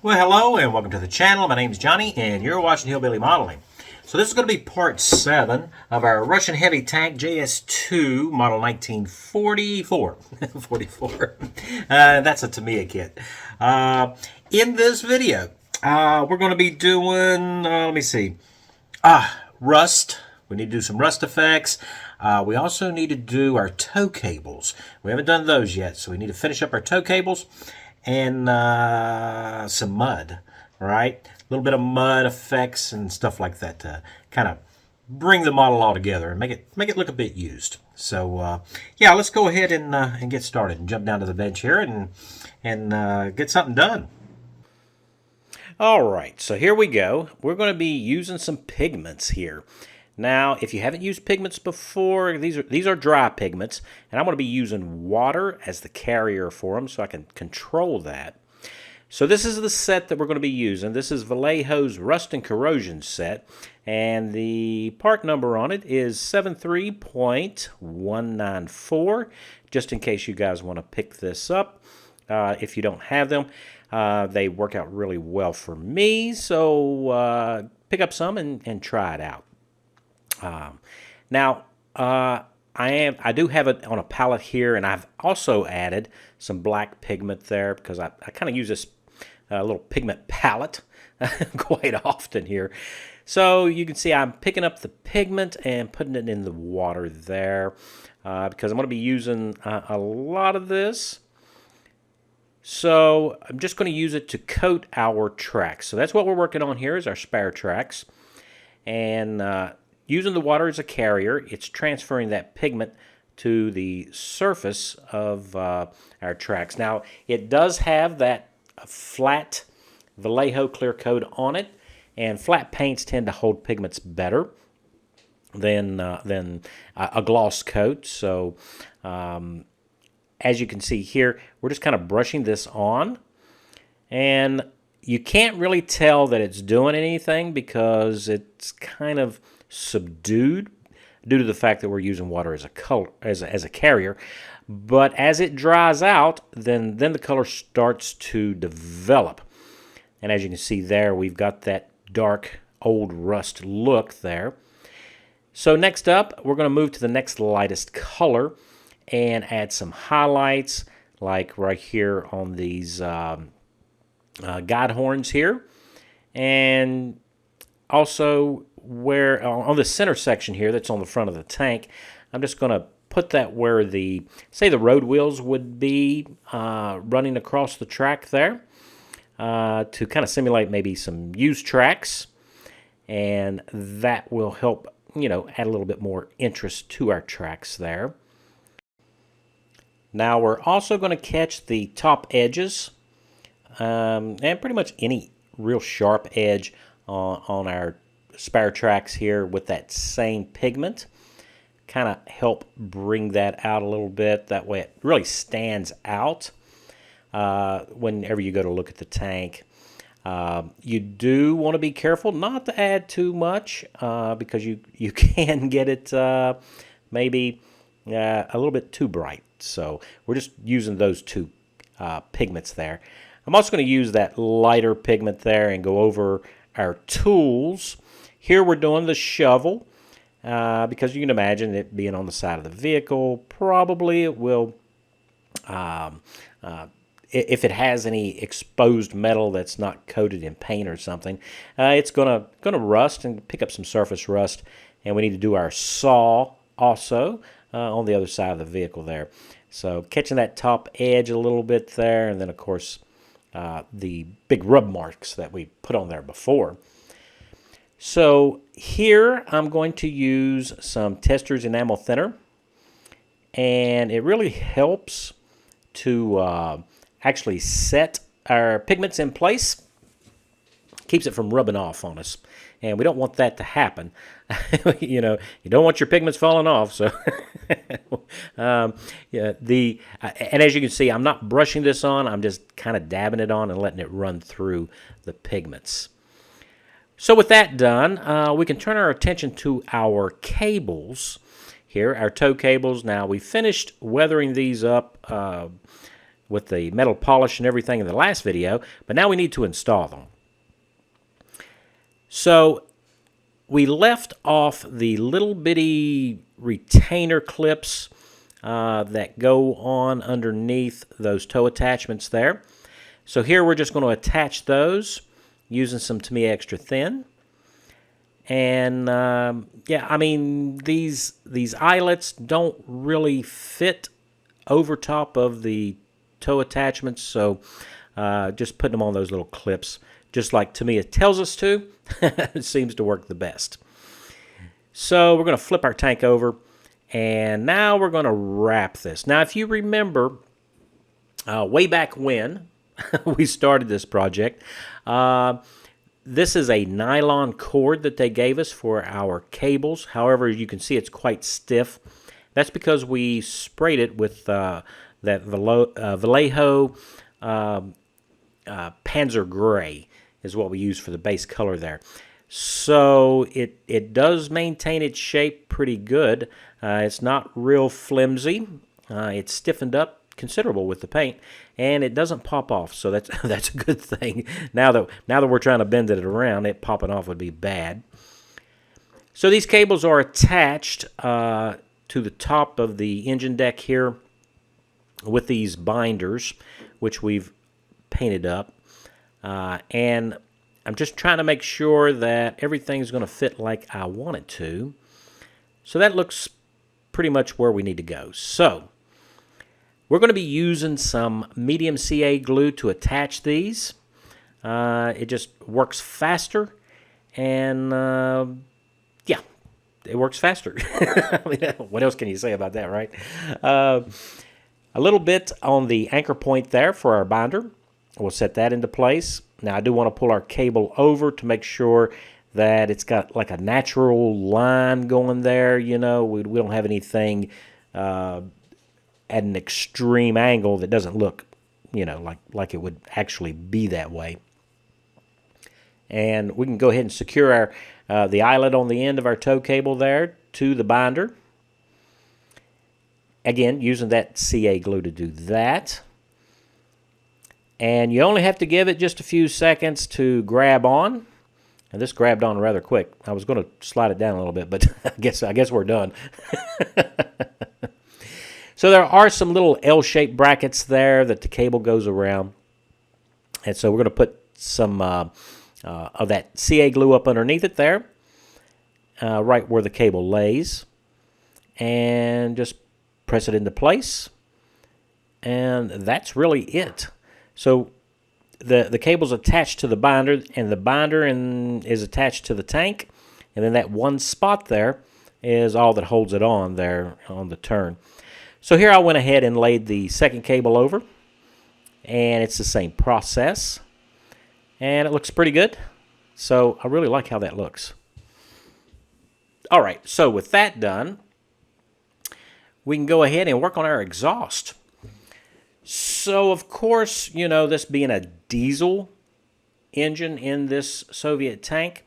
Well, hello and welcome to the channel. My name is Johnny and you're watching Hillbilly Modeling. So this is going to be part 7 of our Russian heavy tank JS-2 model 1944. 44. That's a Tamiya kit. In this video, we're going to be doing, let me see, rust. We need to do some rust effects. We also need to do our tow cables. We haven't done those yet, so we need to finish up our tow cables. And some mud, right? A little bit of mud effects and stuff like that to kind of bring the model all together and make it look a bit used. So yeah, let's go ahead and get started and jump down to the bench here and get something done. All right, so here we go. We're going to be using some pigments here. Now, if you haven't used pigments before, these are dry pigments, and I'm going to be using water as the carrier for them so I can control that. So this is the set that we're going to be using. This is Vallejo's Rust and Corrosion set, and the part number on it is 73.194, just in case you guys want to pick this up. If you don't have them, they work out really well for me, so pick up some and try it out. Now, I do have it on a palette here, and I've also added some black pigment there because I kind of use this little pigment palette quite often here. So you can see I'm picking up the pigment and putting it in the water there because I'm going to be using a lot of this. So I'm just going to use it to coat our tracks. So that's what we're working on here is our spare tracks. And using the water as a carrier, it's transferring that pigment to the surface of our tracks. Now, it does have that flat Vallejo clear coat on it, and flat paints tend to hold pigments better than a gloss coat. So, as you can see here, we're just kind of brushing this on, and you can't really tell that it's doing anything because it's kind of subdued due to the fact that we're using water as a carrier. But as it dries out, then the color starts to develop. And as you can see there, we've got that dark old rust look there. So next up, we're going to move to the next lightest color and add some highlights, like right here on these guide horns here. And also where on the center section here that's on the front of the tank, I'm just going to put that where the road wheels would be running across the track there to kind of simulate maybe some used tracks, and that will help, add a little bit more interest to our tracks there. Now we're also going to catch the top edges and pretty much any real sharp edge on our spare tracks here with that same pigment. Kind of help bring that out a little bit. That way it really stands out whenever you go to look at the tank. You do want to be careful not to add too much because you can get it maybe a little bit too bright. So we're just using those two pigments there. I'm also going to use that lighter pigment there and go over our tools. Here we're doing the shovel because you can imagine it being on the side of the vehicle. Probably it will, if it has any exposed metal that's not coated in paint or something, it's gonna rust and pick up some surface rust. And we need to do our saw also on the other side of the vehicle there. So catching that top edge a little bit there, and then of course the big rub marks that we put on there before. So here I'm going to use some Testors enamel thinner, and it really helps to actually set our pigments in place. Keeps it from rubbing off on us, and we don't want that to happen. You don't want your pigments falling off. So yeah, and as you can see, I'm not brushing this on. I'm just kind of dabbing it on and letting it run through the pigments. So with that done, we can turn our attention to our cables here, our tow cables. Now we finished weathering these up with the metal polish and everything in the last video, but now we need to install them. So we left off the little bitty retainer clips that go on underneath those toe attachments there. So here we're just going to attach those using some Tamiya Extra Thin. And yeah, I mean, these eyelets don't really fit over top of the toe attachments, so just putting them on those little clips, just like Tamiya tells us to, it seems to work the best. So we're going to flip our tank over, and now we're going to wrap this. Now, if you remember, way back when we started this project, this is a nylon cord that they gave us for our cables. However, you can see it's quite stiff. That's because we sprayed it with that Vallejo Panzer Gray is what we use for the base color there. So it does maintain its shape pretty good. It's not real flimsy. It's stiffened up considerable with the paint, and it doesn't pop off, so that's a good thing. Now that we're trying to bend it around, it popping off would be bad. So these cables are attached to the top of the engine deck here with these binders, which we've painted up, and I'm just trying to make sure that everything's going to fit like I want it to. So that looks pretty much where we need to go. So we're going to be using some medium CA glue to attach these. It just works faster, and yeah, it works faster. I mean, what else can you say about that, right? A little bit on the anchor point there for our binder. We'll set that into place. Now, I do want to pull our cable over to make sure that it's got like a natural line going there. You know, we don't have anything at an extreme angle that doesn't look, you know, like it would actually be that way. And we can go ahead and secure our the eyelet on the end of our tow cable there to the binder. Again, using that CA glue to do that. And you only have to give it just a few seconds to grab on. And this grabbed on rather quick. I was going to slide it down a little bit, but I guess we're done. So there are some little L-shaped brackets there that the cable goes around. And so we're going to put some of that CA glue up underneath it there, right where the cable lays. And just press it into place. And that's really it. So the cable's attached to the binder, and the binder is attached to the tank. And then that one spot there is all that holds it on there on the turn. So here I went ahead and laid the second cable over, and it's the same process, and it looks pretty good. So I really like how that looks. All right, so with that done, we can go ahead and work on our exhaust. So of course, you know, this being a diesel engine in this Soviet tank,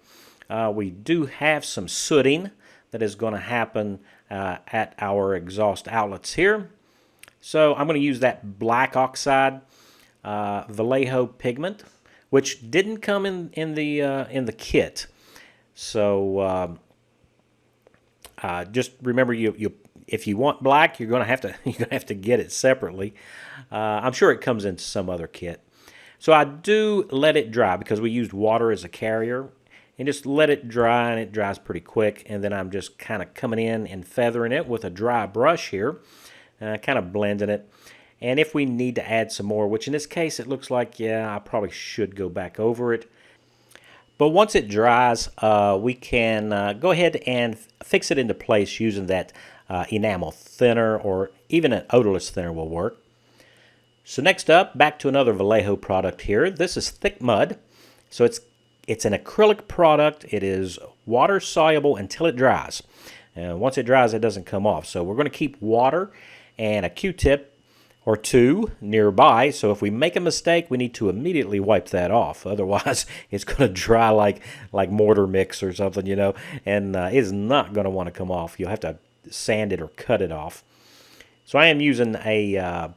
we do have some sooting that is going to happen at our exhaust outlets here. So I'm going to use that black oxide Vallejo pigment, which didn't come in the kit. So just remember, if you want black, you're going to have to get it separately. I'm sure it comes in some other kit. So I do let it dry because we used water as a carrier. And just let it dry, and it dries pretty quick. And then I'm just kind of coming in and feathering it with a dry brush here, kind of blending it. And if we need to add some more, which in this case it looks like, yeah, I probably should go back over it. But once it dries, we can go ahead and fix it into place using that enamel thinner, or even an odorless thinner will work. So next up, back to another Vallejo product here. This is Thick Mud. So it's an acrylic product. It is water soluble until it dries. Once it dries, it doesn't come off. So we're going to keep water and a Q-tip or two nearby. So if we make a mistake, we need to immediately wipe that off. Otherwise, it's going to dry like mortar mix or something, you know, and it is not going to want to come off. You'll have to sand it or cut it off. So I am using a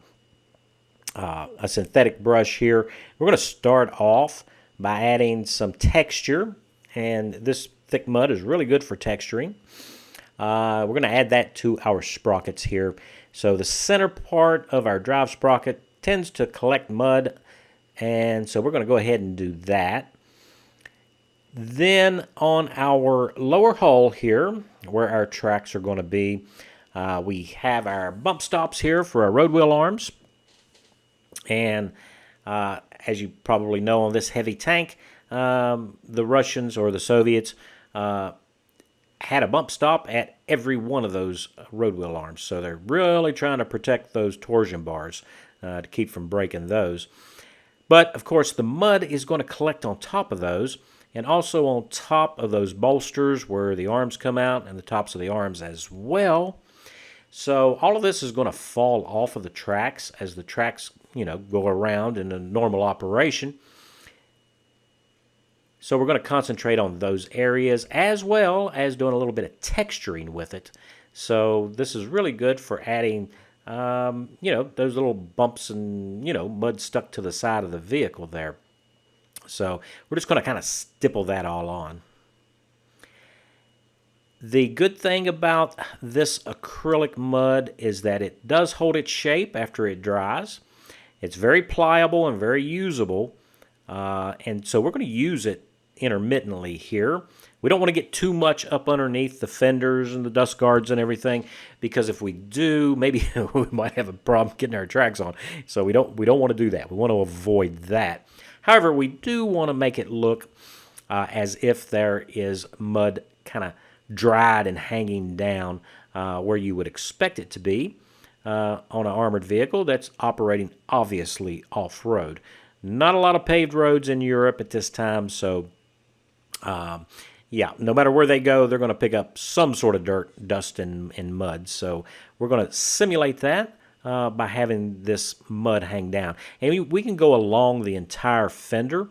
a synthetic brush here. We're going to start off by adding some texture, and this thick mud is really good for texturing. We're going to add that to our sprockets here. So the center part of our drive sprocket tends to collect mud, and so we're going to go ahead and do that. Then on our lower hull here, where our tracks are going to be, we have our bump stops here for our road wheel arms. And as you probably know, on this heavy tank, the Russians or the Soviets had a bump stop at every one of those road wheel arms. So they're really trying to protect those torsion bars to keep from breaking those. But, of course, the mud is going to collect on top of those, and also on top of those bolsters where the arms come out, and the tops of the arms as well. So all of this is going to fall off of the tracks as the tracks, go around in a normal operation. So we're going to concentrate on those areas as well as doing a little bit of texturing with it. So this is really good for adding, those little bumps and, mud stuck to the side of the vehicle there. So we're just going to kind of stipple that all on. The good thing about this acrylic mud is that it does hold its shape after it dries. It's very pliable and very usable, and so we're going to use it intermittently here. We don't want to get too much up underneath the fenders and the dust guards and everything, because if we do, maybe we might have a problem getting our tracks on. So we don't want to do that. We want to avoid that. However, we do want to make it look as if there is mud kind of dried and hanging down where you would expect it to be on an armored vehicle that's operating obviously off-road. Not a lot of paved roads in Europe at this time, so yeah, no matter where they go, they're going to pick up some sort of dirt, dust, and mud. So we're going to simulate that by having this mud hang down. And we can go along the entire fender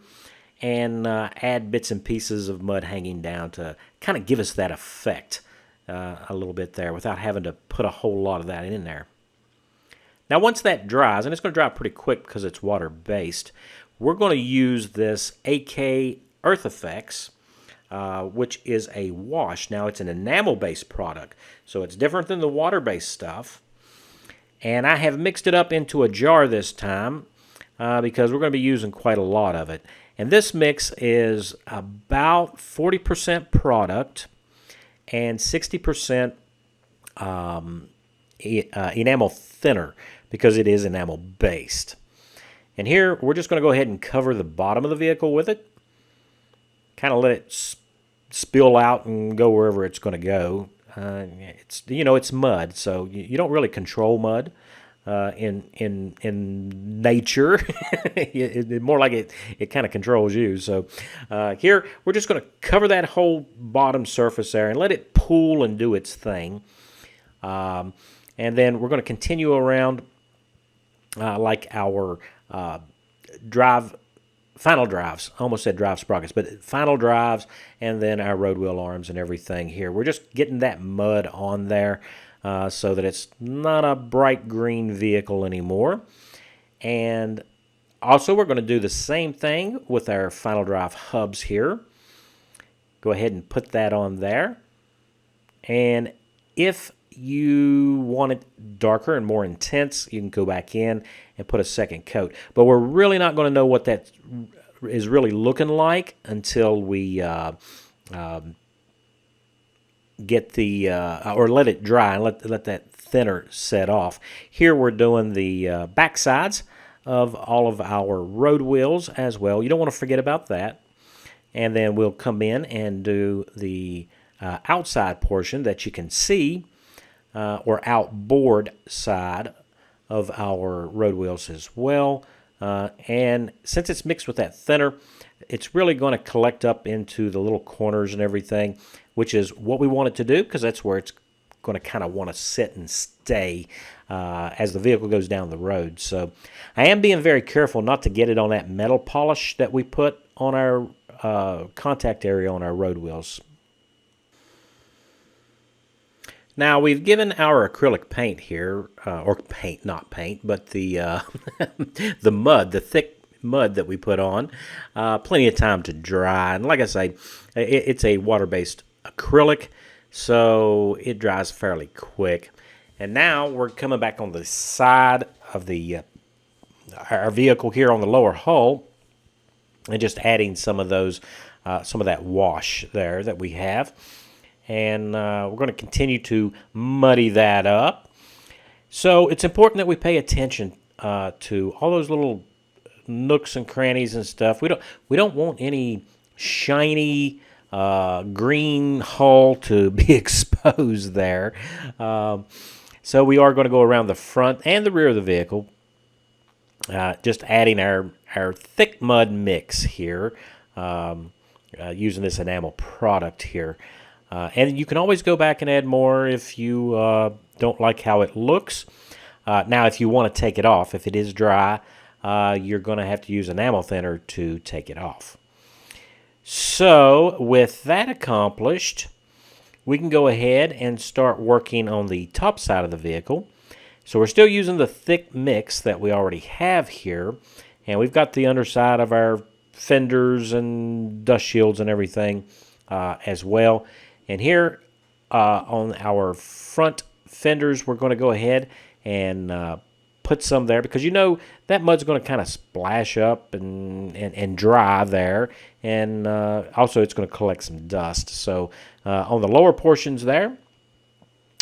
and add bits and pieces of mud hanging down to kind of give us that effect a little bit there without having to put a whole lot of that in there. Now once that dries, and it's going to dry pretty quick because it's water-based, we're going to use this AK Earth Effects, which is a wash. Now it's an enamel-based product, so it's different than the water-based stuff. And I have mixed it up into a jar this time because we're going to be using quite a lot of it. And this mix is about 40% product and 60% enamel thinner because it is enamel based. And here we're just going to go ahead and cover the bottom of the vehicle with it. Kind of let it spill out and go wherever it's going to go. It's mud, so you don't really control mud in nature. More like it kind of controls you. So here we're just going to cover that whole bottom surface there and let it pool and do its thing. And then we're going to continue around like our final drives. I almost said drive sprockets, but final drives, and then our road wheel arms and everything here. We're just getting that mud on there so that it's not a bright green vehicle anymore. And also we're going to do the same thing with our final drive hubs here. Go ahead and put that on there. And if you want it darker and more intense, you can go back in and put a second coat. But we're really not going to know what that is really looking like until we get the or let it dry and let that thinner set off. Here we're doing the back sides of all of our road wheels as well. You don't want to forget about that. And then we'll come in and do the outside portion that you can see, or outboard side of our road wheels as well. And since it's mixed with that thinner, it's really going to collect up into the little corners and everything, which is what we want it to do because that's where it's going to kind of want to sit and stay as the vehicle goes down the road. So I am being very careful not to get it on that metal polish that we put on our contact area on our road wheels. Now we've given our acrylic paint here, or paint, not paint, but the the mud, the thick mud that we put on, plenty of time to dry. And like I say, it's a water-based acrylic, so it dries fairly quick. And now we're coming back on the side of the our vehicle here on the lower hull, and just adding some of those, some of that wash there that we have. And we're going to continue to muddy that up. So it's important that we pay attention to all those little nooks and crannies and stuff. We don't want any shiny green hull to be exposed there. So we are going to go around the front and the rear of the vehicle, just adding our thick mud mix here, using this enamel product here. And you can always go back and add more if you don't like how it looks. Now, if you want to take it off, if it is dry, you're going to have to use enamel thinner to take it off. So, with that accomplished, we can go ahead and start working on the top side of the vehicle. So we're still using the thick mix that we already have here. And we've got the underside of our fenders and dust shields and everything as well. And here on our front fenders, we're going to go ahead and put some there, because you know that mud's going to kind of splash up and dry there. And also it's going to collect some dust. So on the lower portions there,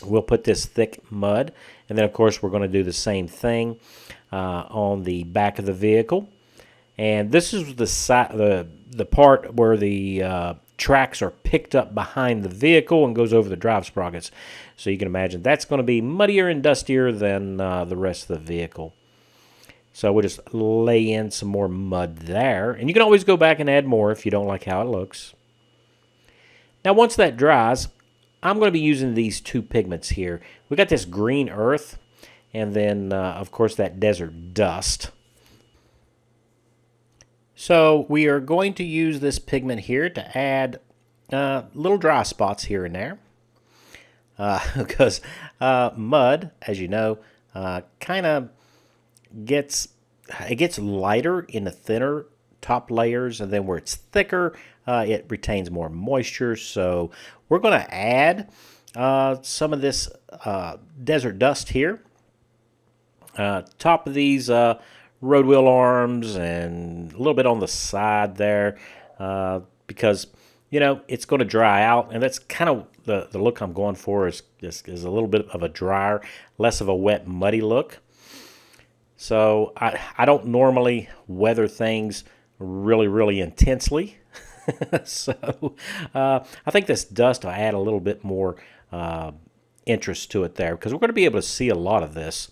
we'll put this thick mud. And then, of course, we're going to do the same thing on the back of the vehicle. And this is the part where the tracks are picked up behind the vehicle and goes over the drive sprockets. So you can imagine that's going to be muddier and dustier than the rest of the vehicle. So we'll just lay in some more mud there. And you can always go back and add more if you don't like how it looks. Now once that dries, I'm going to be using these two pigments here. We got this green earth, and then of course that desert dust. So we are going to use this pigment here to add little dry spots here and there, because mud, as you know, kind of gets lighter in the thinner top layers, and then where it's thicker, it retains more moisture. So we're going to add some of this desert dust here, top of these road wheel arms, and a little bit on the side there, because you know it's going to dry out, and that's kind of the look I'm going for is a little bit of a drier, less of a wet, muddy look. So I don't normally weather things really intensely. So I think this dust will add a little bit more interest to it there, because we're going to be able to see a lot of this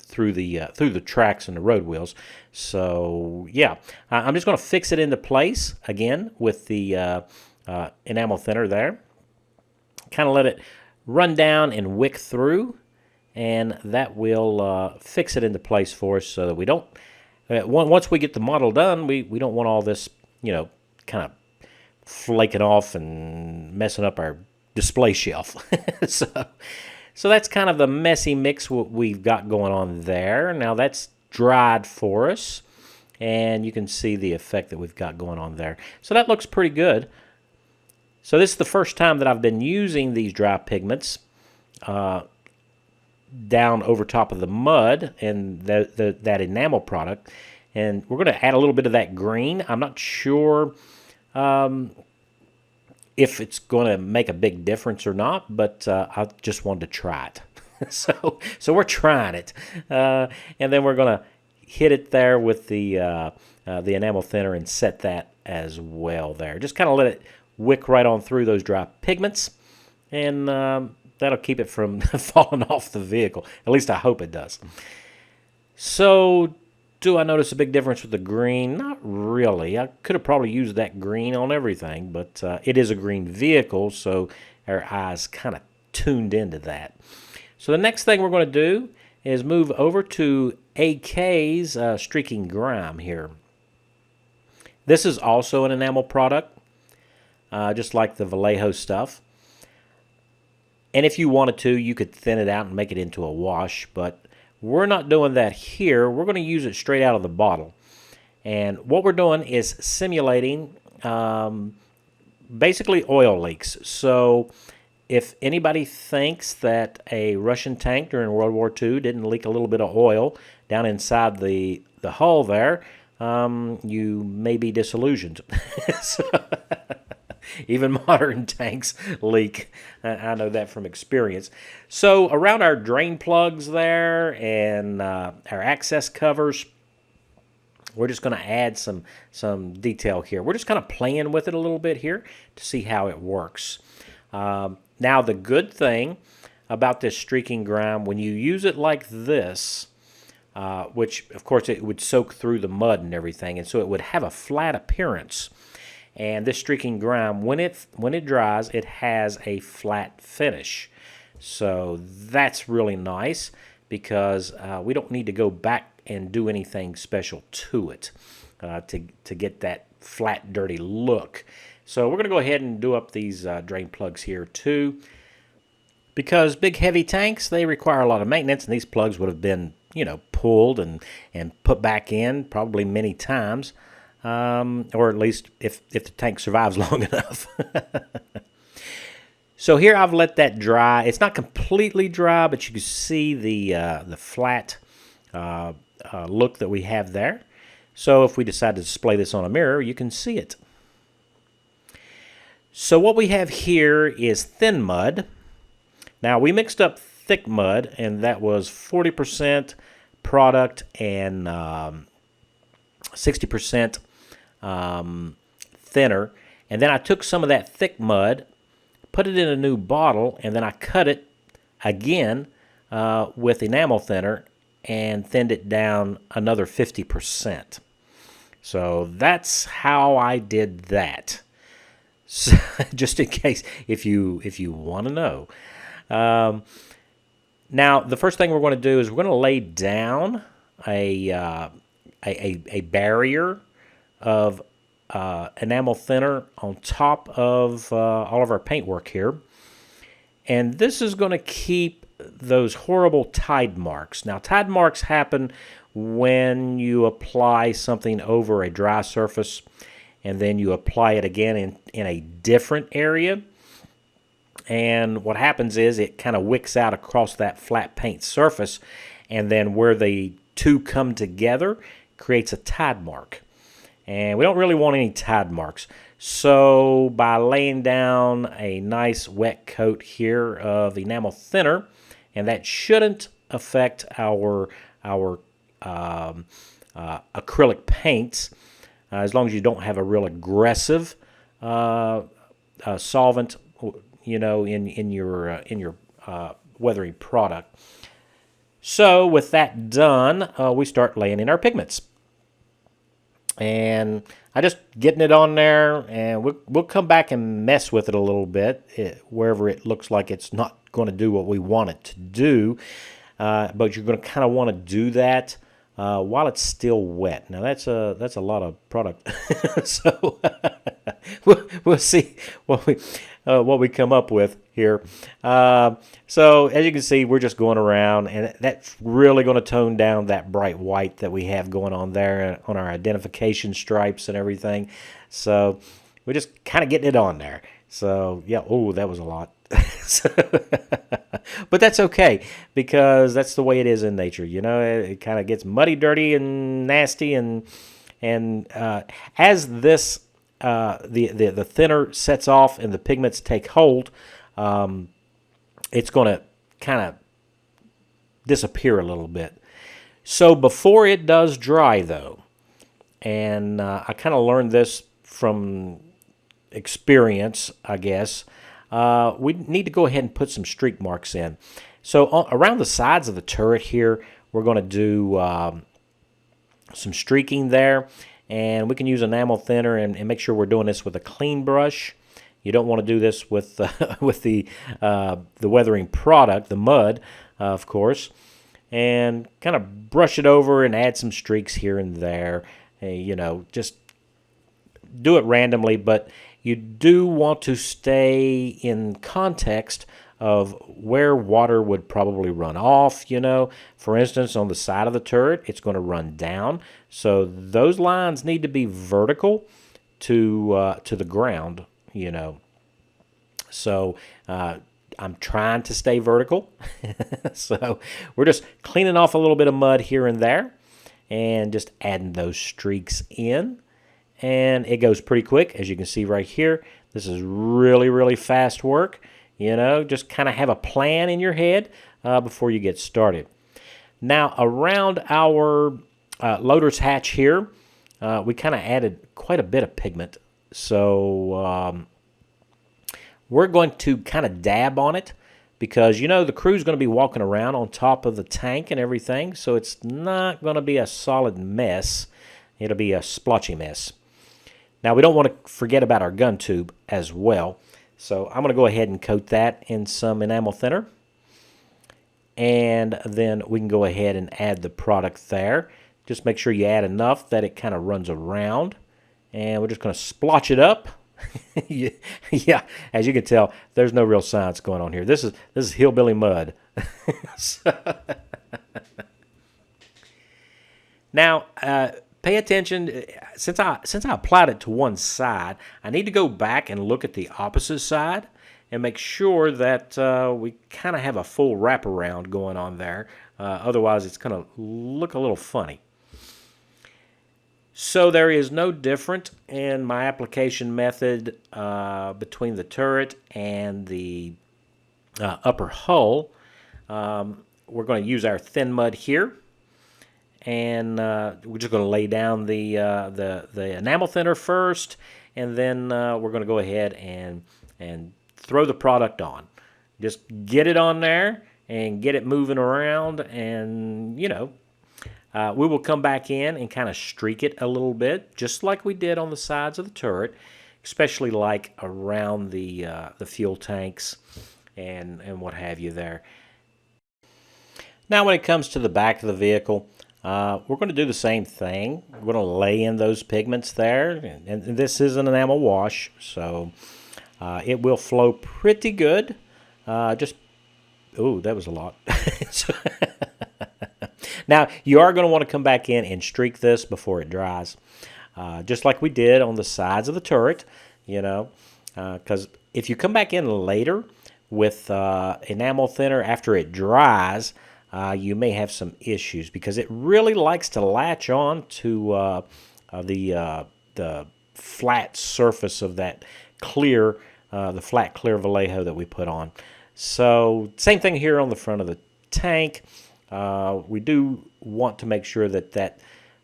through the tracks and the road wheels. So yeah, I'm just going to fix it into place again with the enamel thinner there. Kind of let it run down and wick through, and that will fix it into place for us, so that we don't. Once we get the model done, we don't want all this, you know, kind of flaking off and messing up our display shelf. So that's kind of the messy mix what we've got going on there. Now that's dried for us, and you can see the effect that we've got going on there. So that looks pretty good. So this is the first time that I've been using these dry pigments down over top of the mud and that enamel product. And we're going to add a little bit of that green. I'm not sure if it's going to make a big difference or not, but I just wanted to try it. So we're trying it. And then we're going to hit it there with the enamel thinner and set that as well there. Just kind of let it wick right on through those dry pigments, and that'll keep it from falling off the vehicle. At least I hope it does. So do I notice a big difference with the green? Not really. I could have probably used that green on everything, but it is a green vehicle, so our eyes kind of tuned into that. So the next thing we're going to do is move over to AK's Streaking Grime here. This is also an enamel product, just like the Vallejo stuff. And if you wanted to, you could thin it out and make it into a wash, but we're not doing that here. We're going to use it straight out of the bottle. And what we're doing is simulating basically oil leaks. So if anybody thinks that a Russian tank during World War II didn't leak a little bit of oil down inside the hull there, you may be disillusioned. So, even modern tanks leak. I know that from experience. So around our drain plugs there and our access covers, we're just going to add some detail here. We're just kind of playing with it a little bit here to see how it works. Now the good thing about this streaking grime, when you use it like this, which of course it would soak through the mud and everything, and so it would have a flat appearance. And this streaking grime, when it dries, it has a flat finish. So that's really nice because we don't need to go back and do anything special to it to get that flat, dirty look. So we're going to go ahead and do up these drain plugs here too. Because big heavy tanks, they require a lot of maintenance, and these plugs would have been, pulled and put back in probably many times. Or at least if the tank survives long enough. So here I've let that dry. It's not completely dry, but you can see the flat look that we have there. So if we decide to display this on a mirror, you can see it. So what we have here is thin mud. Now we mixed up thick mud, and that was 40% product and 60% thinner, and then I took some of that thick mud, put it in a new bottle, and then I cut it again with enamel thinner and thinned it down another 50%. So that's how I did that. So, just in case if you want to know. Now the first thing we're going to do is we're going to lay down a barrier of enamel thinner on top of all of our paintwork here. And this is going to keep those horrible tide marks. Now, tide marks happen when you apply something over a dry surface and then you apply it again in a different area. And what happens is it kind of wicks out across that flat paint surface, and then where the two come together creates a tide mark. And we don't really want any tide marks. So by laying down a nice wet coat here of enamel thinner, and that shouldn't affect our acrylic paints, as long as you don't have a real aggressive solvent, in your weathering product. So with that done, we start laying in our pigments. And I just getting it on there, and we'll come back and mess with it a little bit wherever it looks like it's not going to do what we want it to do. But you're going to kind of want to do that while it's still wet. Now that's a lot of product, so we'll see what we come up with here. So as you can see, we're just going around, and that's really going to tone down that bright white that we have going on there on our identification stripes and everything. So we're just kind of getting it on there. So yeah, oh, that was a lot. But that's okay, because that's the way it is in nature. It kind of gets muddy, dirty, and nasty, and as this the thinner sets off and the pigments take hold, it's going to kind of disappear a little bit. So before it does dry, though, and I kind of learned this from experience, I guess, we need to go ahead and put some streak marks in. So around the sides of the turret here, we're going to do some streaking there, and we can use enamel thinner and make sure we're doing this with a clean brush. You don't want to do this with the weathering product, the mud, of course, and kind of brush it over and add some streaks here and there. Just do it randomly, but you do want to stay in context of where water would probably run off, you know. For instance, on the side of the turret, it's going to run down. So those lines need to be vertical to the ground, you know. So I'm trying to stay vertical. So we're just cleaning off a little bit of mud here and there and just adding those streaks in. And it goes pretty quick, as you can see right here. This is really, really fast work. You know, just kind of have a plan in your head before you get started. Now, around our loader's hatch here, we kind of added quite a bit of pigment. So we're going to kind of dab on it because, you know, the crew's going to be walking around on top of the tank and everything, so it's not going to be a solid mess. It'll be a splotchy mess. Now, we don't want to forget about our gun tube as well, so I'm going to go ahead and coat that in some enamel thinner. And then we can go ahead and add the product there. Just make sure you add enough that it kind of runs around. And we're just going to splotch it up. Yeah, as you can tell, there's no real science going on here. This is hillbilly mud. Now, pay attention. Since I applied it to one side, I need to go back and look at the opposite side and make sure that we kind of have a full wraparound going on there. Otherwise, it's going to look a little funny. So there is no difference in my application method between the turret and the upper hull. We're going to use our thin mud here, and we're just going to lay down the enamel thinner first, and then we're going to go ahead and throw the product on. Just get it on there and get it moving around, and you know. We will come back in and kind of streak it a little bit, just like we did on the sides of the turret, especially like around the fuel tanks and what have you there. Now when it comes to the back of the vehicle, we're going to do the same thing. We're going to lay in those pigments there, and this is an enamel wash, so it will flow pretty good. Ooh, that was a lot. Now, you are going to want to come back in and streak this before it dries, just like we did on the sides of the turret, you know, because if you come back in later with enamel thinner after it dries, you may have some issues because it really likes to latch on to the flat surface of that clear, the flat clear Vallejo that we put on. So, same thing here on the front of the tank. We do want to make sure that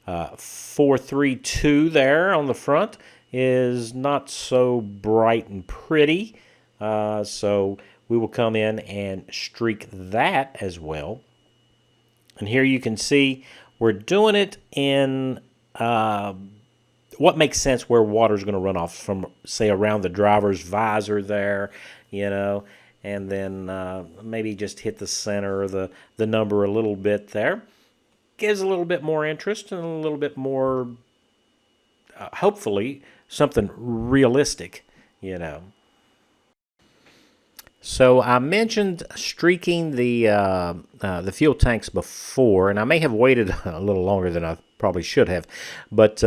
432 there on the front is not so bright and pretty. So we will come in and streak that as well. And here you can see we're doing it in what makes sense where water is going to run off from, say, around the driver's visor there, you know. And then maybe just hit the center of the number a little bit there. Gives a little bit more interest and a little bit more, hopefully, something realistic, you know. So I mentioned streaking the fuel tanks before, and I may have waited a little longer than I probably should have. But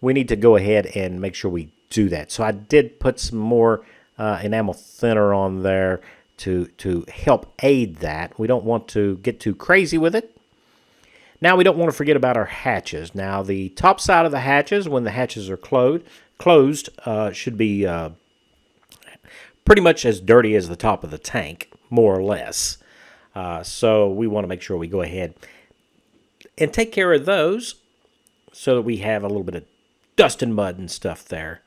we need to go ahead and make sure we do that. So I did put some more enamel thinner on there to help aid that. We don't want to get too crazy with it. Now we don't want to forget about our hatches. Now the top side of the hatches, when the hatches are closed, should be pretty much as dirty as the top of the tank, more or less. So we want to make sure we go ahead and take care of those so that we have a little bit of dust and mud and stuff there.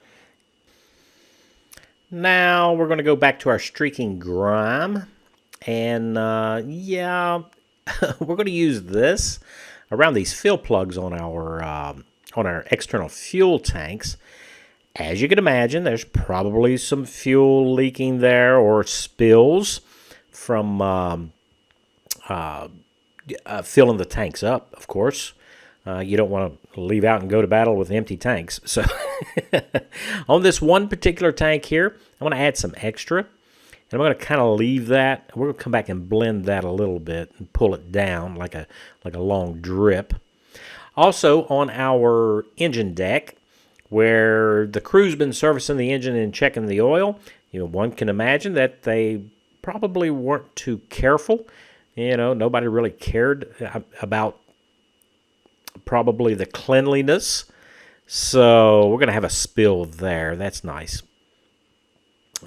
Now we're going to go back to our streaking grime, and yeah, we're going to use this around these fill plugs on our external fuel tanks. As you can imagine, there's probably some fuel leaking there or spills from filling the tanks up, of course. You don't want to leave out and go to battle with empty tanks. So on this one particular tank here, I'm going to add some extra. And I'm going to kind of leave that. We're going to come back and blend that a little bit and pull it down like a long drip. Also, on our engine deck, where the crew's been servicing the engine and checking the oil, one can imagine that they probably weren't too careful. Nobody really cared about probably the cleanliness. So we're going to have a spill there. That's nice.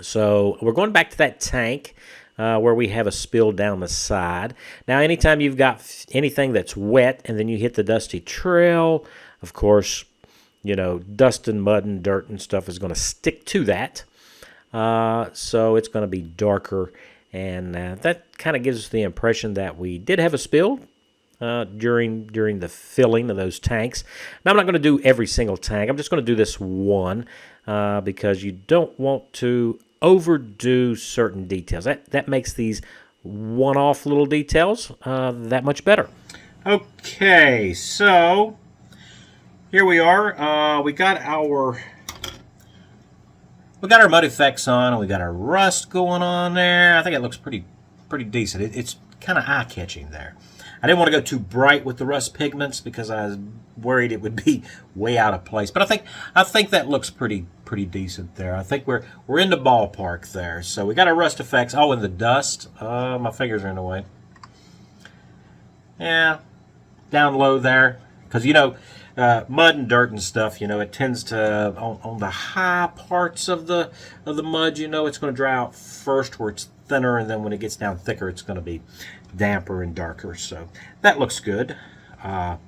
So we're going back to that tank where we have a spill down the side. Now, anytime you've got anything that's wet and then you hit the dusty trail, of course, dust and mud and dirt and stuff is going to stick to that. So it's going to be darker, and that kind of gives us the impression that we did have a spill during the filling of those tanks. Now, I'm not going to do every single tank. I'm just going to do this one because you don't want to overdo certain details. That makes these one-off little details that much better. Okay, so here we are. We got our mud effects on, and we got our rust going on there. I think it looks pretty decent. It's kind of eye-catching there. I didn't want to go too bright with the rust pigments because I was worried it would be way out of place. But I think that looks pretty decent there. I think we're in the ballpark there. So we got our rust effects. Oh, and the dust. My fingers are in the way. Yeah, down low there, because mud and dirt and stuff. It tends to on the high parts of the mud. It's going to dry out first where it's thinner, and then when it gets down thicker, it's going to be damper and darker. So that looks good. And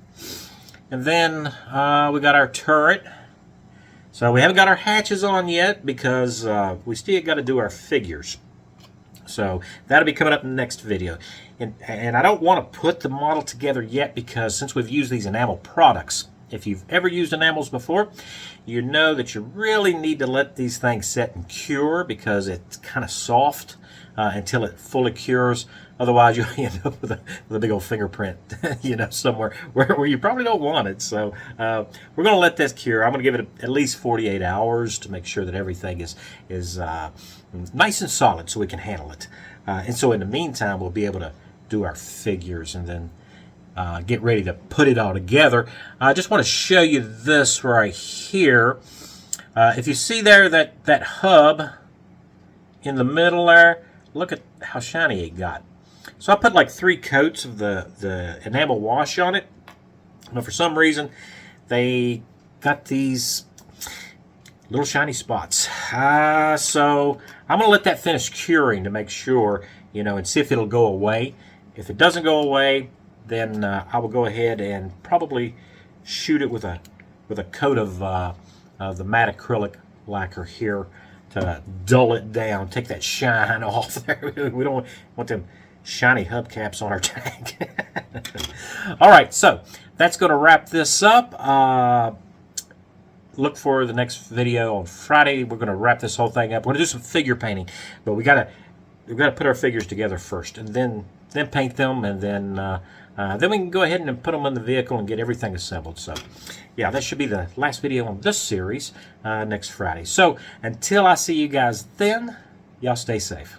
then we got our turret. So we haven't got our hatches on yet because we still got to do our figures. So that'll be coming up in the next video. And I don't want to put the model together yet because since we've used these enamel products, if you've ever used enamels before, you know that you really need to let these things set and cure because it's kind of soft until it fully cures. Otherwise, you'll end up with a big old fingerprint, somewhere where you probably don't want it. So we're going to let this cure. I'm going to give it at least 48 hours to make sure that everything is nice and solid so we can handle it. And so in the meantime, we'll be able to do our figures and then get ready to put it all together. I just want to show you this right here. If you see there that hub in the middle there, look at how shiny it got. So I put like 3 coats of the enamel wash on it. But for some reason, they got these little shiny spots. So I'm going to let that finish curing to make sure, and see if it'll go away. If it doesn't go away, then I will go ahead and probably shoot it with a coat of the matte acrylic lacquer here to dull it down, take that shine off there. We don't want them shiny hubcaps on our tank. All right, so that's going to wrap this up. Look for the next video on Friday. We're going to wrap this whole thing up. We're going to do some figure painting, but we've got to put our figures together first, and then paint them, and then we can go ahead and put them in the vehicle and get everything assembled. So, yeah, that should be the last video on this series next Friday. So, until I see you guys then, y'all stay safe.